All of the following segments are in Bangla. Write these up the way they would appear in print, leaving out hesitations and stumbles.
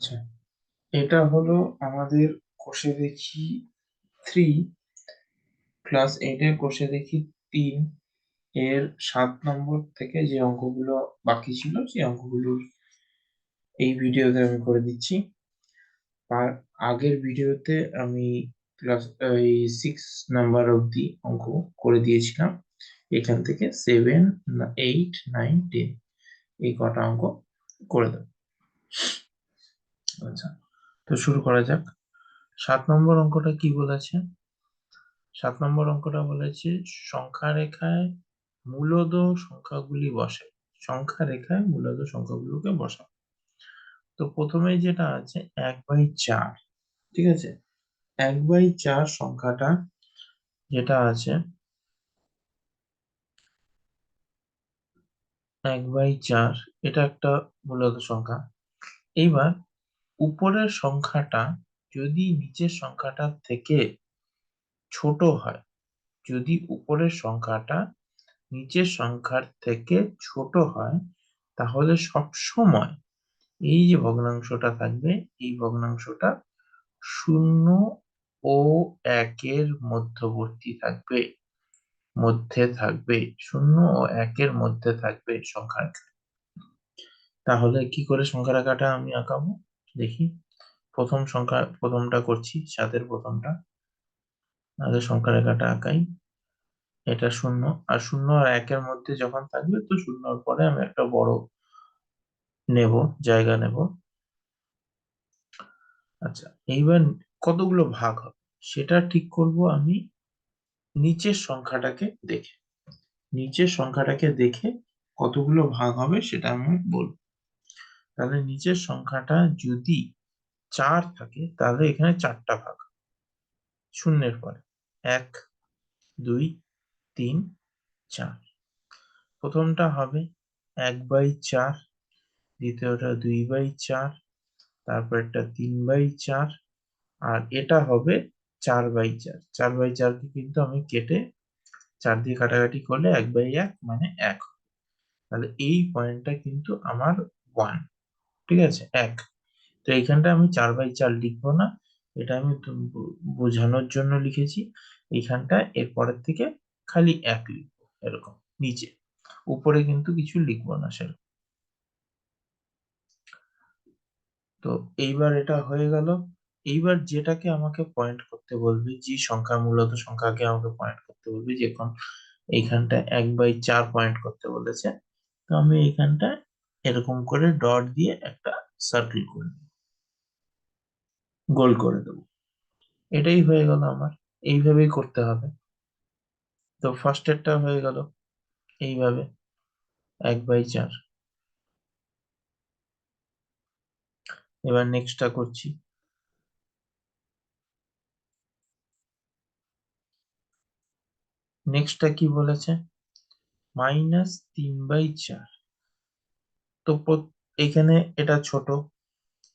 আচ্ছা, এটা হলো আমাদের কোষে দেখি 3 ক্লাস 8 এর কোষে দেখি 3 এর 7 নম্বর থেকে যে অঙ্কগুলো বাকি ছিল সেই অঙ্কগুলোর এই ভিডিওতে আমি করে দিচ্ছি। আর আগের ভিডিওতে আমি ক্লাস এই 6 নাম্বার অব্দি অঙ্ক করে দিয়েছিলাম। এখান থেকে 7, 8, 9, 10 এই কটা অঙ্ক করে দেবো। আচ্ছা, তো শুরু করা যাক। 7 নম্বর অঙ্কটা কি বলেছে? 7 নম্বর অঙ্কটা বলেছে সংখ্যা রেখায় মূলদ সংখ্যাগুলি বসে। সংখ্যা রেখায় মূলদ সংখ্যাগুলোকে বসা। তো প্রথমে যেটা আছে 1/4, ঠিক আছে। 1/4 সংখ্যাটা যেটা আছে, 1/4 এটা একটা মূলদ সংখ্যা। এইবার উপরের সংখ্যাটা যদি নিচের সংখ্যাটার থেকে ছোট হয়, যদি উপরের সংখ্যাটা নিচের সংখ্যার থেকে ছোট হয়, তাহলে সব সময় এই যে ভগ্নাংশটা থাকবে, এই ভগ্নাংশটা 0 ও 1-এর মধ্যবর্তী থাকবে, মধ্যে থাকবে। 0 ও 1-এর মধ্যে থাকবে সংখ্যা রেখা। তাহলে কি করে সংখ্যা রেখাটা আমি আঁকাবো দেখি। প্রথমটা করছি, 7-এর প্রথমটা। আগে সংখ্যা রেখাটা আঁকাই। এটা 0, আর 0 আর 1-এর মধ্যে যখন থাকবে, তো 0-র পরে আমি একটা বড় জায়গা নেব। আচ্ছা, এইবার কতগুলো ভাগ হবে সেটা ঠিক করব আমি নিচের সংখ্যাটাকে দেখে। নিচের সংখ্যাটাকে দেখে কতগুলো ভাগ হবে সেটা আমি বলবো। তাহলে নিচের সংখ্যাটা যদি 4 থাকে, তাহলে এখানে 4টা ভাগ শূন্যের পরে। 1, 2, 3, 4। প্রথমটা হবে 1/4, দ্বিতীয়টা 2/4, তারপর একটা 3/4, আর এটা হবে 4/4। 4/4কে কিন্তু আমি কেটে 4 দিয়ে কাটাকাটি করলে 1/1 মানে 1। তাহলে এই পয়েন্টটা কিন্তু আমার 1, ঠিক আছে, 1। তো এইখানটা আমি 4/4 লিখবো না, এটা আমি বোঝানোর জন্য লিখেছি। এইখানটা এর পরের থেকে খালি 1 লিখবো, এরকম নিচে। উপরে কিন্তু কিছু লিখবো না সেরকম। তো এইবার এটা হয়ে গেল। এইবার যেটাকে আমাকে পয়েন্ট করতে বলবে, যে সংখ্যা মূলত সংখ্যাকে আমাকে পয়েন্ট করতে বলবে, যখন এইখানটা 1/4 পয়েন্ট করতে বলেছে, তো আমি এইখানটা এরকম করে ডট দিয়ে একটা সার্কেল করে দেবো, গোল করে দেবো। এটাই হয়ে গেল আমার। এইভাবেই করতে হবে। তো ফার্স্টেরটা হয়ে গেল এইভাবে 1/4। এবার নেক্সটটা করছি। নেক্সটটা কি বলেছে? -3/4। তো এখানে এটা ছোট,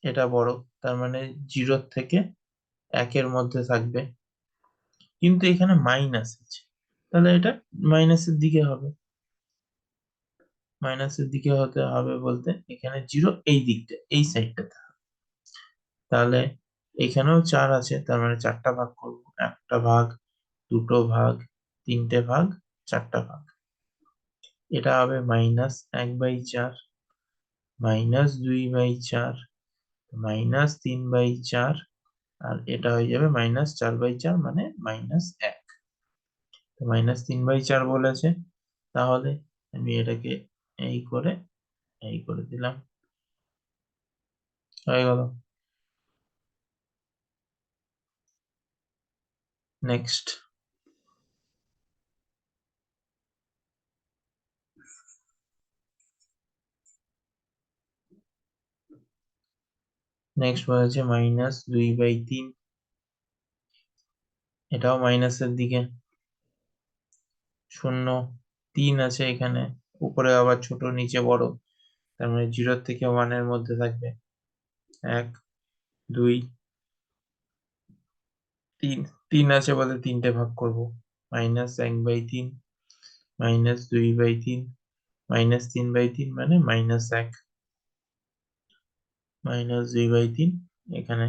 এটা বড়, তার মানে 0 থেকে 1-এর মধ্যে থাকবে। কিন্তু এখানে মাইনাস আছে, তাহলে এটা মাইনাসের দিকে হবে। মাইনাসের দিকে হতে হবে বলতে এখানে 0 এই দিকটা, এই সাইডটাতে। তাহলে এখানেও 4 আছে, তার মানে 4টা ভাগ করবো। একটা ভাগ, দুটো ভাগ, তিনটে ভাগ, 4টা ভাগ। এটা হবে -1/4, -2/4, -3/4, আর এটা হয়ে যাবে -4/4, মানে -1। তো -3/4 বলেছে, তাহলে আমি এটাকে এই করে এই করে দিলাম, হয়ে গেল। নেক্সট। নেক্সট বলেছে -2/3, এটাও মাইনাসের দিকে। 0, 3 আছে এখানে, উপরে আবার ছোট নিচে বড়, তার মানে 0 থেকে 1-এর মধ্যে থাকবে। 1, 2, 3। 3 আছে বলে 3টে ভাগ করব। -1/3, -2/3, -3/3, মানে -1। -2/3 এখানে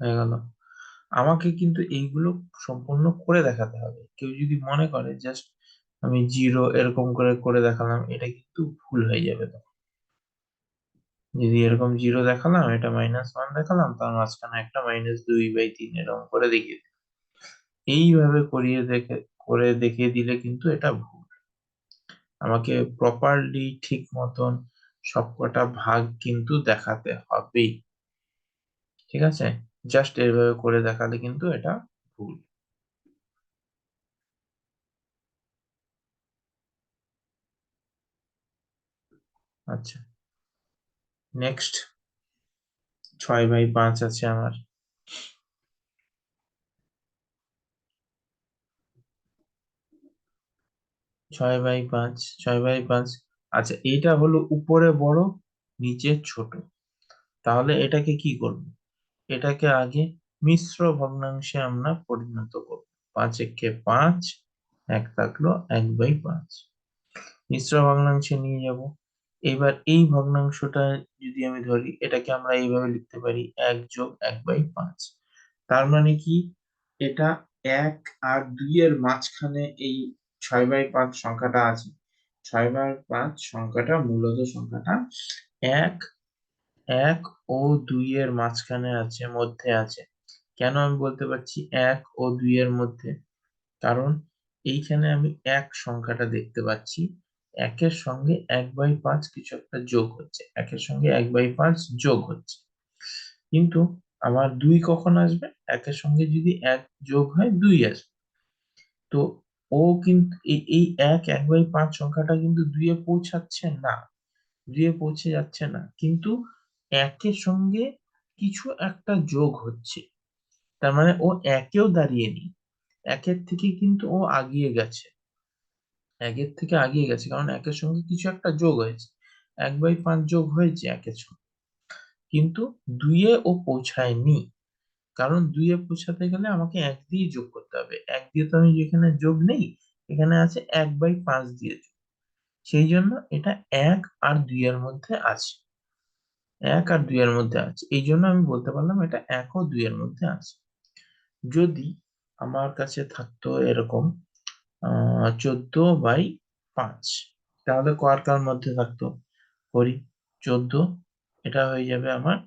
হয়ে গেল। আমাকে কিন্তু এইগুলো সম্পূর্ণ করে দেখাতে হবে। কেউ যদি মনে করে জাস্ট আমি জিরো এরকম করে করে দেখালাম, এটা কিন্তু ভুল হয়ে যাবে। তখন যদি এরকম জিরো দেখালাম, এটা -1 দেখালাম, তার মাঝখানে একটা -2/3 এরকম করে দেখিয়ে দিই। এইভাবে করে দেখিয়ে দিলে কিন্তু এটা ভুল। আমাকে প্রপারলি ঠিক মতন সবকটা ভাগ কিন্তু দেখাতে হবেই। ঠিক আছে, জাস্ট এইভাবে করে দেখালে কিন্তু এটা ভুল। আচ্ছা, নেক্সট 6/5 আছে আমার। 6/5, 6/5। আচ্ছা, এটা হলো উপরে বড়, নিচে ছোট। তাহলে এটাকে কি করব? এটাকে আগে মিশ্র ভগ্নাংশে আমরা পরিণত করব। 5 একে 5, এক থাকলো 1/5। মিশ্র ভগ্নাংশে নিয়ে যাব। এবার এই ভগ্নাংশটা যদি আমি ধরি, এটাকে আমরা এইভাবে লিখতে পারি 1+1/5। তার মানে কি, এটা 1 আর 2 এর মাঝখানে এই 6/5 সংখ্যাটা আছে। 6/5 সংখ্যাটা মূলত সংখ্যাটা এক 1 ও 2 এর মাঝখানে আছে, মধ্যে আছে। কেন আমি বলতে পারছি 1 ও 2 এর মধ্যে? কারণ এইখানে আমি এক সংখ্যাটা দেখতে পাচ্ছি, একের সঙ্গে 1/5 কিছু একটা যোগ হচ্ছে, একের সঙ্গে 1/5 যোগ হচ্ছে। কিন্তু আমার 2 কখন আসবে? একের সঙ্গে যদি 1 যোগ হয় 2 আসবে। তো ও কিন্তু এই 1/5 সংখ্যাটা কিন্তু 2 এ পৌঁছাচ্ছে না, 2 এ পৌঁছে যাচ্ছে না, কিন্তু একের সঙ্গে কিছু একটা যোগ হচ্ছে। তার মানে ও একেও দাঁড়িয়েনি, একের থেকে কিন্তু ও আগিয়ে গেছে, একের থেকে আগিয়ে গেছে, কারণ একের সঙ্গে কিছু একটা যোগ হয়েছে। 1/5 যোগ হয়েছে একের সঙ্গে, কিন্তু 2 এ ও পৌঁছায়নি। কারণ 2 এ পৌঁছাতে গেলে আমাকে 1 দিয়ে যোগ করতে হবে, 1 দিয়ে তো আমি যেখানে যোগ নেই, এখানে আছে 1/5 দিয়ে যোগ। সেই জন্য এটা 1 আর 2 এর মধ্যে আছে, 1 আর 2 এর মধ্যে আছে। এই জন্য আমি বলতে পারলাম এটা 1 ও 2 এর মধ্যে আছে। যদি আমার কাছে থাকতো এরকম 14/5, তাহলে কার কার মধ্যে থাকতো? করি, 14, এটা হয়ে যাবে আমার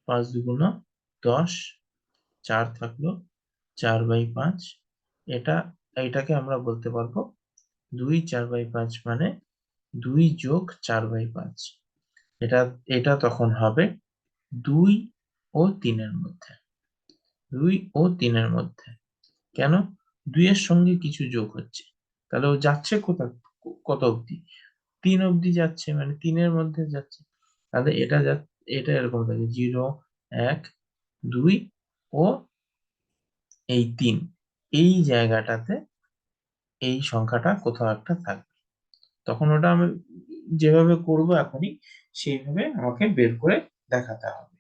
5 × 2 = 10, 4 থাকলো 4/5। এটা এটাকে আমরা বলতে পারবো 2/4/5, মানে 2 + 4/5। এটা এটা তখন হবে 2 ও 3 এর মধ্যে, 2 ও 3 এর মধ্যে। কেন? 2 এর সঙ্গে কিছু যোগ হচ্ছে, তাহলে ও যাচ্ছে কত অবধি? 3 অবধি যাচ্ছে, মানে 3 এর মধ্যে যাচ্ছে। তাহলে এটা এরকম থাকে 0, 1, 2 ও এই 3, এই জায়গাটাতে এই সংখ্যাটা কোথাও একটা থাকবে। তখন ওটা আমি যেভাবে করব এখনই, সেইভাবে আমাকে বের করে দেখাতে হবে,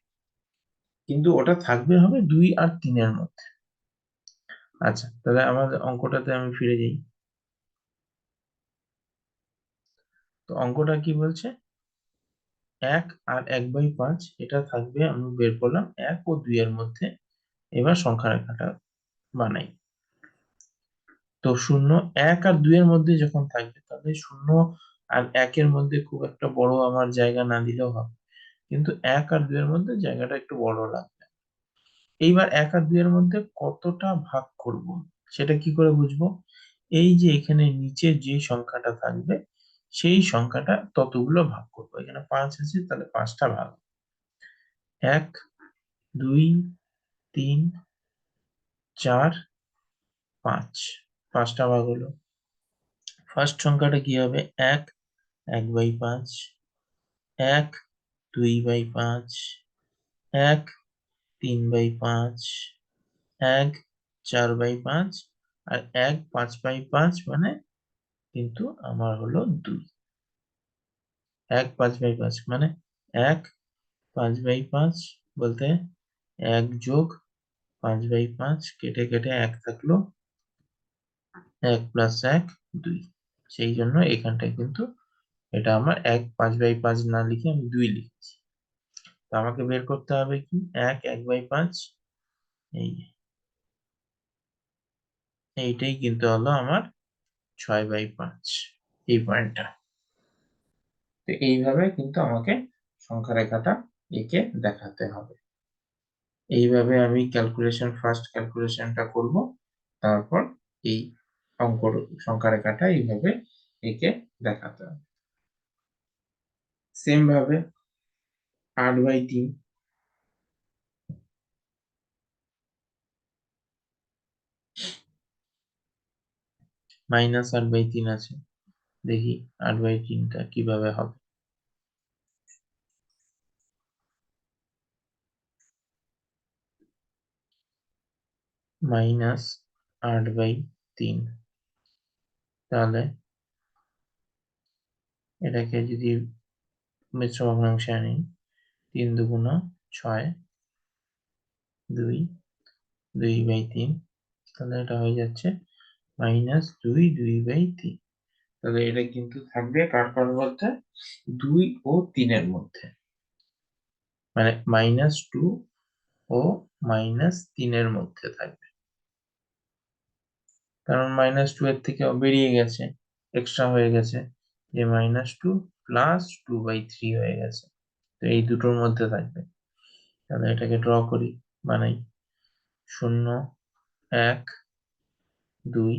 কিন্তু ওটা থাকবে হবে 2 আর 3 এর মধ্যে। আচ্ছা, তাহলে আমাদের অঙ্কটাতে আমি ফিরে যাই। তো অঙ্কটা কি বলছে? 1 আর 1/5 এটা থাকবে, আমি বের করলাম 1 ও 2 এর মধ্যে। এবার সংখ্যা রেখাটা বানাই। তো শূন্য 1 আর 2 এর মধ্যে যখন থাকবে, তাহলে 0 আর 1 এর মধ্যে খুব একটা বড় আমার জায়গা না দিলেও হবে, কিন্তু 1 আর 2 এর মধ্যে জায়গাটা একটু বড় লাগবে। এইবার 1 আর 2 এর মধ্যে কতটা ভাগ করব, সেটা কি করে বুঝবো? এই যে এখানে নিচে যে সংখ্যাটা থাকবে, সেই সংখ্যাটা ততগুলো ভাগ করবো। এখানে 5 আছে, তাহলে 5টা ভাগ, 1, 2, 3, 4, 5, 5টা ভাগ হলো। ফার্স্ট সংখ্যাটা কি হবে? 1, 1/5, 1, 2/5, 1, 3/5, 1, 4/5, আর 1, 5/5, মানে কিন্তু আমার হলো 2। 1, 5/5 মানে 1, 5/5 বলতে 1 + 5/5, কেটে কেটে 1 থাকলো, 1 + 1 2। সেই জন্য এখানটায় কিন্তু এটা আমার 1 5/5 না লিখে আমি 2 লিখেছি। তো আমাকে বের করতে হবে কি 1/5, এই এইটাই কিন্তু হলো আমার 6/5, এই পয়েন্টটা। তো এইভাবে কিন্তু আমাকে সংখ্যা রেখাটা এঁকে দেখাতে হবে। এইভাবে আমি ফার্স্ট ক্যালকুলেশনটা করব, তারপর এই অঙ্ক সংখ্যা রেখাটা এইভাবে এঁকে দেখাতে হবে। সেম ভাবে 8/3, -8/3 আছে, দেখি 8/3টা কিভাবে হবে। -8/3, তাহলে এটাকে যদি মিশ্র ভগ্নাংশে আনি, 3 2 6, 2 2/3, তাহলে এটা হয়ে যাচ্ছে -2 2/3। তাহলে এটা কিন্তু থাকবে কার কার মধ্যে, 2 ও 3 মধ্যে, মানে -2 ও -3 মধ্যে থাকবে। কারণ -2 এর থেকে বেরিয়ে গেছে, এক্সট্রা হয়ে গেছে, যে -2 + 2/3 হয়ে গেছে। তো এই দুটোর মধ্যে থাকবে। তাহলে এটাকে ড্র করি, বানাই। 0 1 2,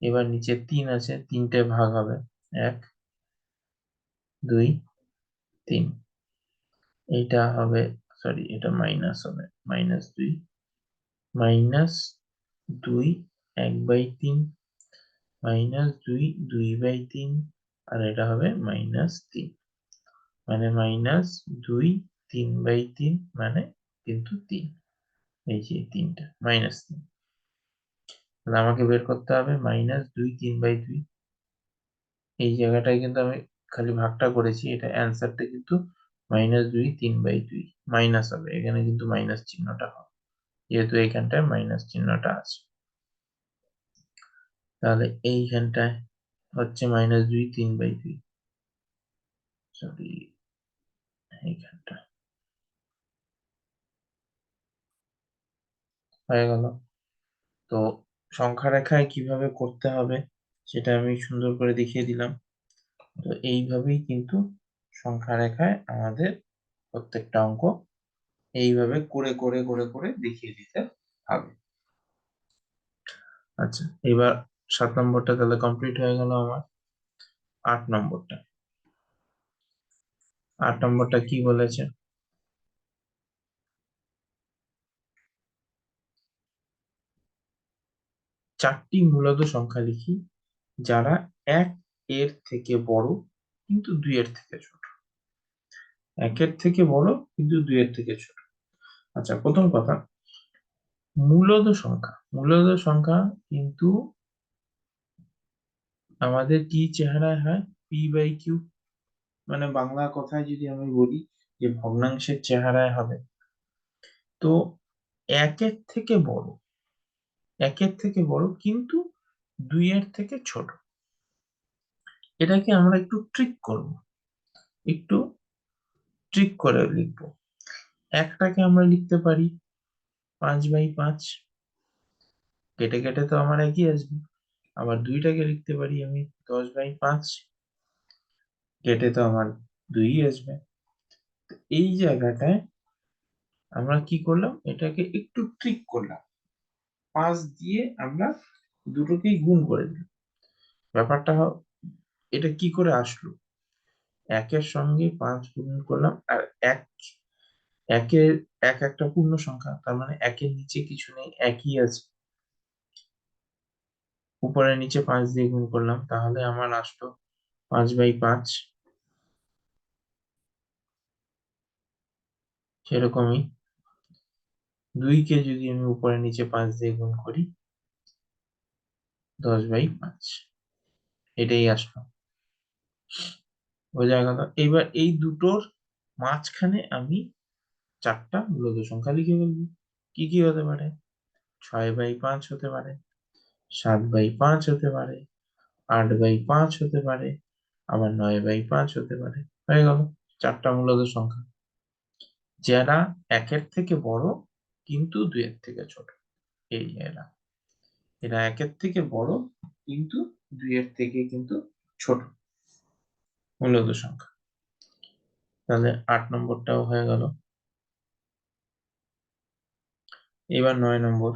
এবার নিচে 3 আছে, 3টে ভাগ হবে, 1 2 3, এইটা হবে, সরি এটা মাইনাস হবে, -2 -2 1/3, -2 2/3, আর এটা হবে -3, মানে -2 3/3, মানে কিন্তু 3, এই যে 3টা -3। তাহলে আমাকে বের করতে হবে -2 3/2। এই জায়গাটায় কিন্তু আমি খালি ভাগটা করেছি, এটা অ্যান্সারটা কিন্তু -2 3/2 মাইনাস হবে, এখানে কিন্তু মাইনাস চিহ্নটা হবে, যেহেতু এইখানটায় মাইনাস চিহ্নটা আছে। তাহলে এইখানটায় হচ্ছে -2 3/2, সরি এইখানটা হয়ে গেল। তো সংখ্যা রেখায় কিভাবে করতে হবে সেটা আমি সুন্দর করে দেখিয়ে দিলাম। তো এইভাবেই কিন্তু সংখ্যা রেখায় আমাদের প্রত্যেকটা অঙ্ক এইভাবে করে করে করে করে দেখিয়ে দিতে হবে। আচ্ছা, এবার 7 নম্বরটা তাহলে কমপ্লিট হয়ে গেল আমার। 8 নম্বরটা, 8 নম্বরটা কি বলেছে, 4টি মূলদ সংখ্যা লিখি যারা 1 এর থেকে বড় কিন্তু 2 এর থেকে ছোট। 1 এর থেকে বড় কিন্তু 2 এর থেকে ছোট। আচ্ছা, প্রথম কথা, মূলদ সংখ্যা কিন্তু আমাদের কি চেহারায় হয়, p/q, মানে বাংলা কথায় যদি আমি বলি যে ভগ্নাংশের চেহারায় হবে। তো একের থেকে বড়, একের থেকে বড় কিন্তু 2 এর থেকে ছোট, এটাকে আমরা একটু ট্রিক করব, একটু ট্রিক করে লিখবো। একটাকে আমরা লিখতে পারি 5/5, কেটে কেটে তো আমার একই আসবে। আবার 2টাকে লিখতে পারি আমি 10/5, কেটে তো আমার 2 আসবে। তো এই জায়গাটায় আমরা কি করলাম, এটাকে একটু ট্রিক করলাম, 5 দিয়ে আমরা দুটোকেই গুণ করে দিলাম। ব্যাপারটা এটা কি করে আসলো, একের সঙ্গে 5 গুণ করলাম, আর এক একের এক একটা পূর্ণ সংখ্যা, তার মানে একের নিচে কিছু নেই, একই আছে, উপরে নিচে 5 দিয়ে গুণ করলাম, তাহলে আমার আসলো 5/5। সেরকমই 2 কে যদি আমি উপরে নিচে 5 দিয়ে গুণ করি, 10/5, এটাই আসলো, বোঝা গেল। এবার এই দুটোর মাঝখানে আমি 4টা মূলদ সংখ্যা লিখে ফেলবো। কি কি হতে পারে, 6/5 হতে পারে, 7/5 হতে পারে, 8/5 হতে পারে, আবার 9/5 হতে পারে। হয়ে গেল 4টা মূলদ সংখ্যা, যারা 1-এর থেকে বড় কিন্তু 2-এর থেকে ছোট। এই এরা এরা 1-এর থেকে বড় কিন্তু 2-এর থেকে কিন্তু ছোট মূলদ সংখ্যা। তাহলে 8 নম্বরটাও হয়ে গেল। এবার 9 নম্বর।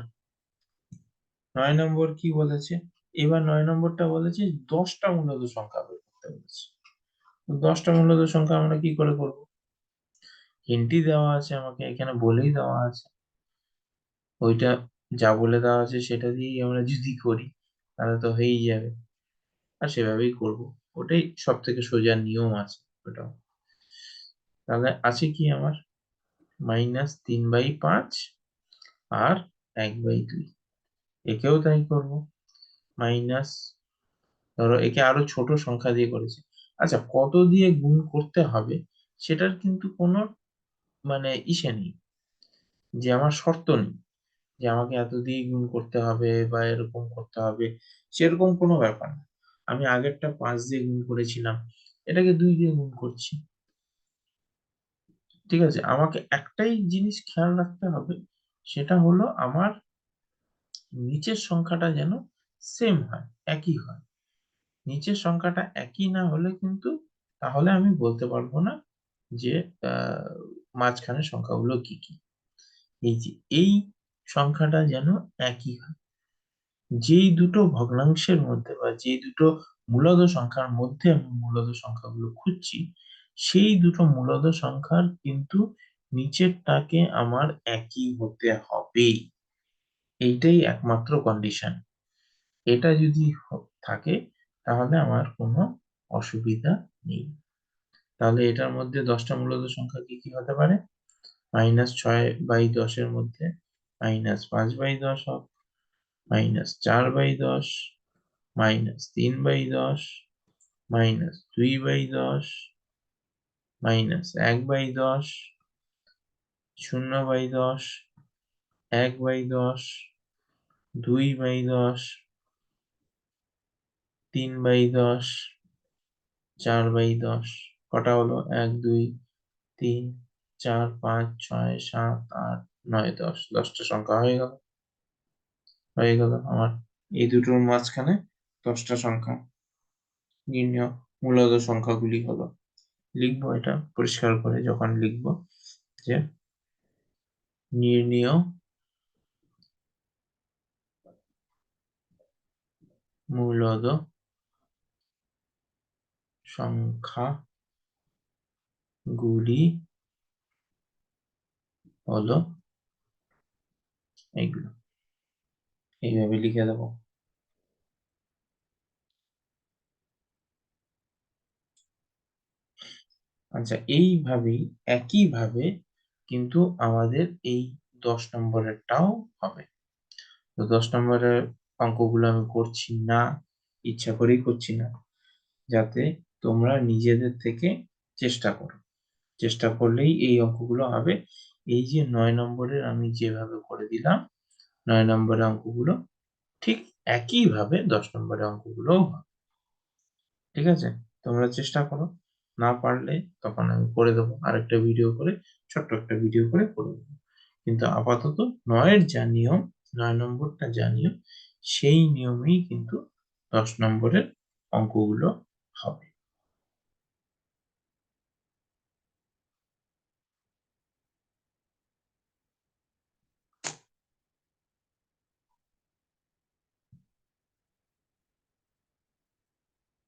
9 নম্বর কি বলেছে? এবার 9 নম্বরটা বলেছে 10টা মূলদ সংখ্যা বের করতে বলেছে। 10টা মূলদ সংখ্যা আমরা কি করে করবো? হিন্টই দেওয়া আছে আমাকে, এখানে বলেই দেওয়া আছে। ওইটা যা বলে দেওয়া আছে সেটা দিয়েই আমরা যদি করি তাহলে তো হয়েই যাবে, আর সেভাবেই করব। ওটাই সব থেকে সোজা নিয়ম আছে ওটাও। তাহলে আছে কি আমার? -3/5 আর 1/2। একেও তাই করব। মাইনাস, ধরো একে আরো ছোট সংখ্যা দিয়ে করেছি। আচ্ছা, কত দিয়ে গুণ করতে হবে সেটার কিন্তু কোনো মানে ইসে নেই, যে আমার শর্ত নেই যে আমাকে এত দিয়ে গুণ করতে হবে বা এরকম করতে হবে, সেরকম কোনো ব্যাপার না। আমি আগেরটা 5 দিয়ে গুণ করেছিলাম, এটাকে 2 দিয়ে গুণ করছি। ঠিক আছে, আমাকে একটাই জিনিস খেয়াল রাখতে হবে, সেটা হলো আমার নিচের সংখ্যাটা যেন সেম হয়, একই হয়। নিচের সংখ্যাটা একই না হলে কিন্তু তাহলে আমি বলতে পারবো না যে আহ মাঝখানের সংখ্যাগুলো কি কি। এই যে এই সংখ্যাটা যেন একই হয়। যেই দুটো ভগ্নাংশের মধ্যে বা যেই দুটো মূলদ সংখ্যার মধ্যে আমি মূলদ সংখ্যাগুলো খুঁজছি, সেই দুটো মূলদ সংখ্যার কিন্তু নিচেরটাকে আমার একই হতে হবে। এইটাই একমাত্র কন্ডিশন। এটা যদি থাকে তাহলে আমার কোনো অসুবিধা নেই। তাহলে এটার মধ্যে 10টা মূলদ সংখ্যা কি কি হতে পারে? -6/10 মধ্যে -5/10 হোক, -4/10, -3/10, -2/10, -1/10, 0/10, 1/10, 2/10, 3/10, 4/10। কটা হলো? 1, 2, 3, 4, 5, 6, 7, 8, 9, 10। 10টা সংখ্যা হয়ে গেল আমার এই দুটোর মাঝখানে 10টা সংখ্যা। নির্ণয় মূলদ সংখ্যাগুলি হলো, লিখবো এটা পরিষ্কার করে যখন লিখবো যে নির্ণয় মূলদ সংখ্যাগুলি হলো এইগুলো, এইভাবে লিখে দেবো। আচ্ছা, এইভাবেই একইভাবে কিন্তু আমাদের এই 10 নম্বরেরটাও হবে। তো 10 নম্বরের অঙ্কগুলো আমি করছি না, ইচ্ছা করেই করছি না, যাতে তোমরা নিজেদের থেকে চেষ্টা করো। চেষ্টা করলেই এই অঙ্কগুলো হবে। এই যে 9 নম্বরের আমি যেভাবে করে দিলাম, 9 নম্বরের অঙ্কগুলো ঠিক একইভাবে 10 নম্বরের অঙ্কগুলোও হবে। ঠিক আছে, তোমরা চেষ্টা করো। না পারলে তখন আমি করে দেবো আরেকটা ভিডিও করে, ছোট্ট একটা ভিডিও করে দেবো। কিন্তু আপাতত 9-এর যা নিয়ম, 9 নম্বরটা যা নিয়ম, সেই নিয়মেই কিন্তু 10 নম্বরের অঙ্কগুলো হবে।